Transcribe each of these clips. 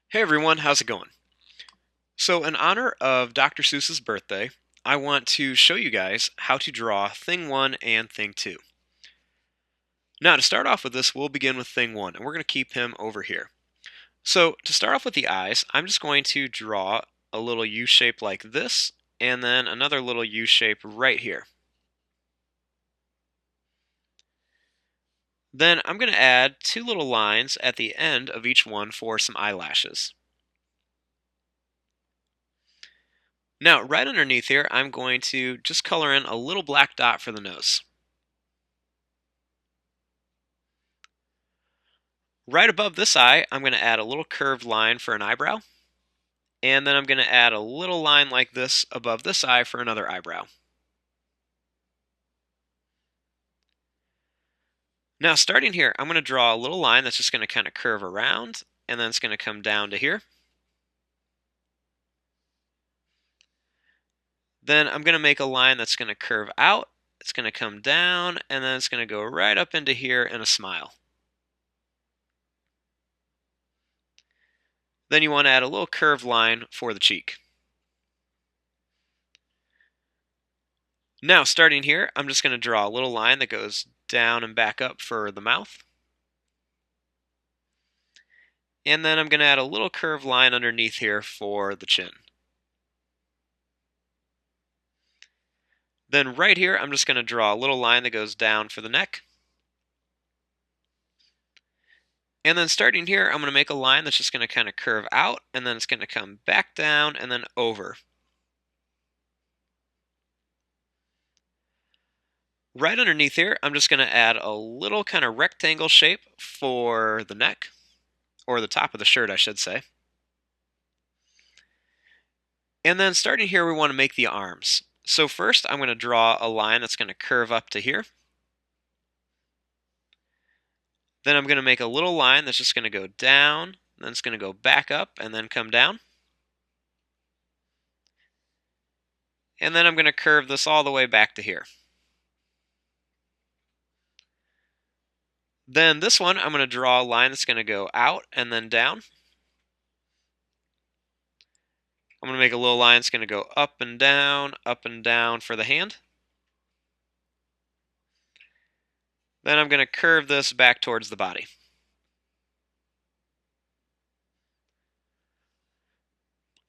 Hey everyone, how's it going? So, in honor of Dr. Seuss's birthday, I want to show you guys how to draw Thing 1 and Thing 2. Now, to start off with this, we'll begin with Thing 1, and we're going to keep him over here. So, to start off with the eyes, I'm just going to draw a little U shape like this, and then another little U shape right here. Then I'm going to add two little lines at the end of each one for some eyelashes. Now, right underneath here, I'm going to just color in a little black dot for the nose. Right above this eye, I'm going to add a little curved line for an eyebrow. And then I'm going to add a little line like this above this eye for another eyebrow. Now, starting here, I'm going to draw a little line that's just going to kind of curve around, and then it's going to come down to here. Then I'm going to make a line that's going to curve out, it's going to come down, and then it's going to go right up into here in a smile. Then you want to add a little curved line for the cheek. Now, starting here, I'm just going to draw a little line that goes down and back up for the mouth. And then I'm going to add a little curved line underneath here for the chin. Then right here, I'm just going to draw a little line that goes down for the neck. And then starting here, I'm going to make a line that's just going to kind of curve out, and then it's going to come back down and then over. Right underneath here, I'm just going to add a little kind of rectangle shape for the neck, or the top of the shirt, I should say. And then starting here, we want to make the arms. So first, I'm going to draw a line that's going to curve up to here. Then I'm going to make a little line that's just going to go down, then it's going to go back up and then come down. And then I'm going to curve this all the way back to here. Then this one, I'm going to draw a line that's going to go out and then down. I'm going to make a little line that's going to go up and down for the hand. Then I'm going to curve this back towards the body.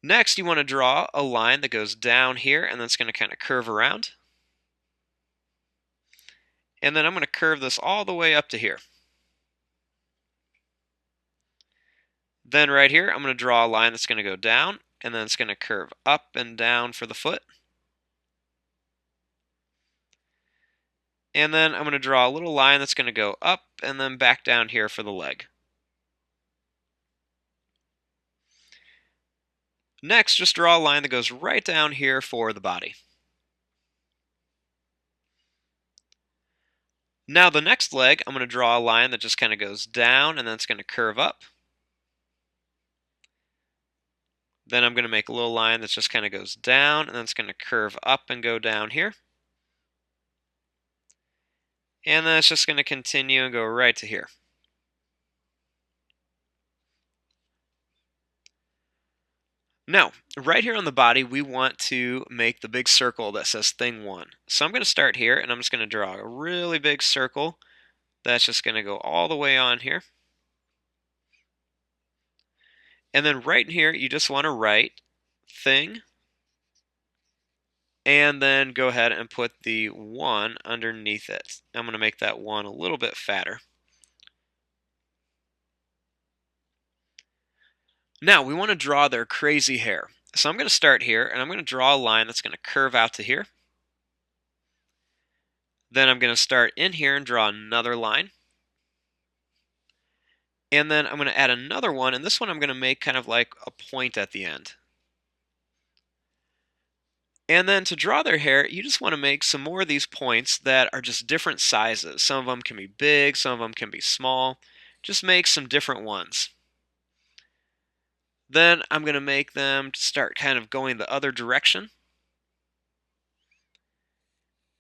Next, you want to draw a line that goes down here, and then it's going to kind of curve around. And then I'm going to curve this all the way up to here. Then right here, I'm going to draw a line that's going to go down, and then it's going to curve up and down for the foot. And then I'm going to draw a little line that's going to go up and then back down here for the leg. Next, just draw a line that goes right down here for the body. Now the next leg, I'm going to draw a line that just kind of goes down and then it's going to curve up. Then I'm going to make a little line that just kind of goes down and then it's going to curve up and go down here. And then it's just going to continue and go right to here. Now, right here on the body, we want to make the big circle that says Thing 1. So I'm going to start here, and I'm just going to draw a really big circle that's just going to go all the way on here. And then right in here, you just want to write Thing, and then go ahead and put the 1 underneath it. I'm going to make that 1 a little bit fatter. Now, we want to draw their crazy hair. So I'm going to start here, and I'm going to draw a line that's going to curve out to here. Then I'm going to start in here and draw another line. And then I'm going to add another one, and this one I'm going to make kind of like a point at the end. And then to draw their hair, you just want to make some more of these points that are just different sizes. Some of them can be big, some of them can be small. Just make some different ones. Then I'm going to make them start kind of going the other direction.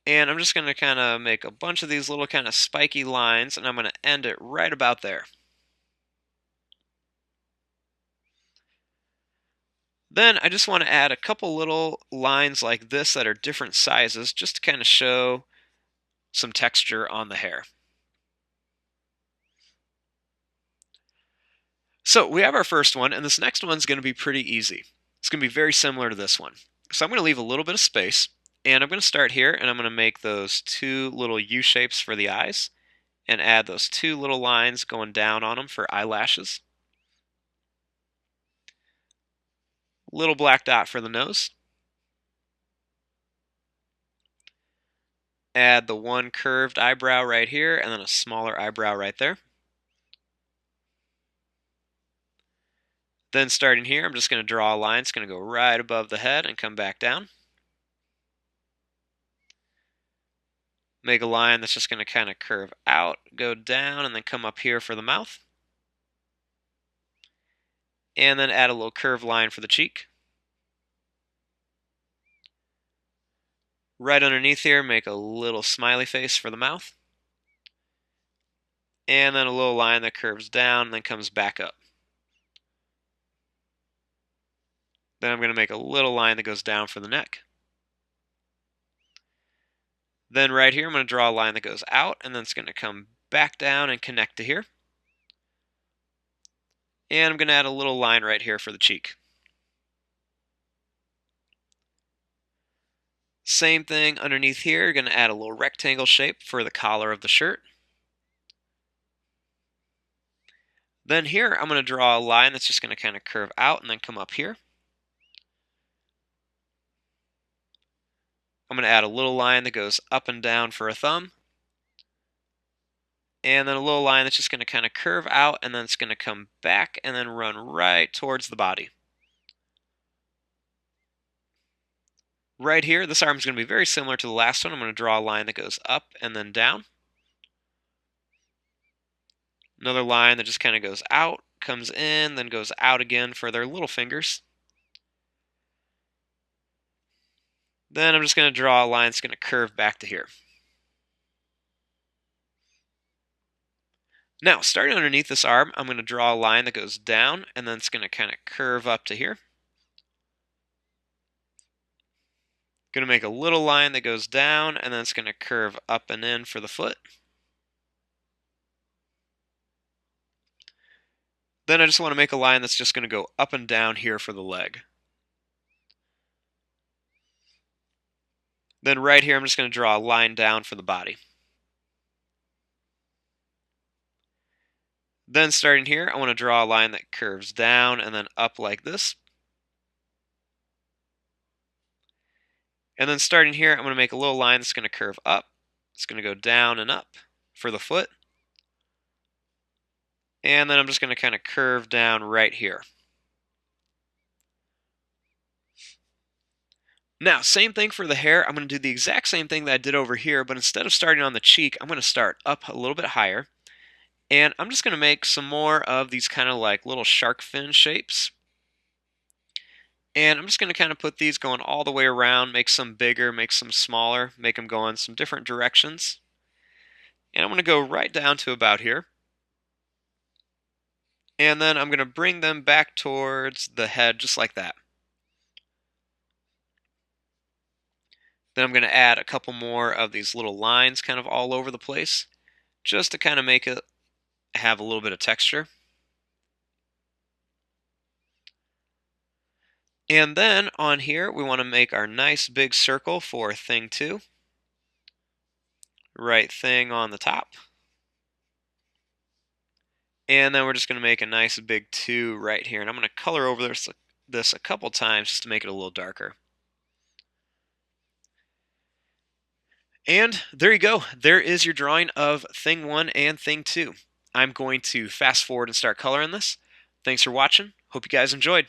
And I'm just going to kind of make a bunch of these little kind of spiky lines, and I'm going to end it right about there. Then I just want to add a couple little lines like this that are different sizes just to kind of show some texture on the hair. So we have our first one, and this next one's going to be pretty easy. It's going to be very similar to this one. So I'm going to leave a little bit of space, and I'm going to start here, and I'm going to make those two little U shapes for the eyes, and add those two little lines going down on them for eyelashes. Little black dot for the nose. Add the one curved eyebrow right here, and then a smaller eyebrow right there. Then starting here, I'm just going to draw a line. It's going to go right above the head and come back down. Make a line that's just going to kind of curve out, go down, and then come up here for the mouth. And then add a little curved line for the cheek. Right underneath here, make a little smiley face for the mouth. And then a little line that curves down and then comes back up. Then I'm going to make a little line that goes down for the neck. Then right here, I'm going to draw a line that goes out, and then it's going to come back down and connect to here. And I'm going to add a little line right here for the cheek. Same thing underneath here, you're going to add a little rectangle shape for the collar of the shirt. Then here, I'm going to draw a line that's just going to kind of curve out and then come up here. I'm going to add a little line that goes up and down for a thumb. And then a little line that's just going to kind of curve out, and then it's going to come back and then run right towards the body. Right here, this arm is going to be very similar to the last one. I'm going to draw a line that goes up and then down. Another line that just kind of goes out, comes in, then goes out again for their little fingers. Then I'm just going to draw a line that's going to curve back to here. Now, starting underneath this arm, I'm going to draw a line that goes down, and then it's going to kind of curve up to here. Going to make a little line that goes down, and then it's going to curve up and in for the foot. Then I just want to make a line that's just going to go up and down here for the leg. Then right here, I'm just going to draw a line down for the body. Then starting here, I want to draw a line that curves down and then up like this. And then starting here, I'm going to make a little line that's going to curve up. It's going to go down and up for the foot. And then I'm just going to kind of curve down right here. Now, same thing for the hair. I'm going to do the exact same thing that I did over here, but instead of starting on the cheek, I'm going to start up a little bit higher. And I'm just going to make some more of these kind of like little shark fin shapes. And I'm just going to kind of put these going all the way around, make some bigger, make some smaller, make them go in some different directions. And I'm going to go right down to about here. And then I'm going to bring them back towards the head just like that. Then I'm going to add a couple more of these little lines kind of all over the place, just to kind of make it have a little bit of texture. And then on here, we want to make our nice big circle for thing 2. Right thing on the top. And then we're just going to make a nice big 2 right here. And I'm going to color over this a couple times just to make it a little darker. And there you go. There is your drawing of thing 1 and thing 2. I'm going to fast forward and start coloring this. Thanks for watching. Hope you guys enjoyed.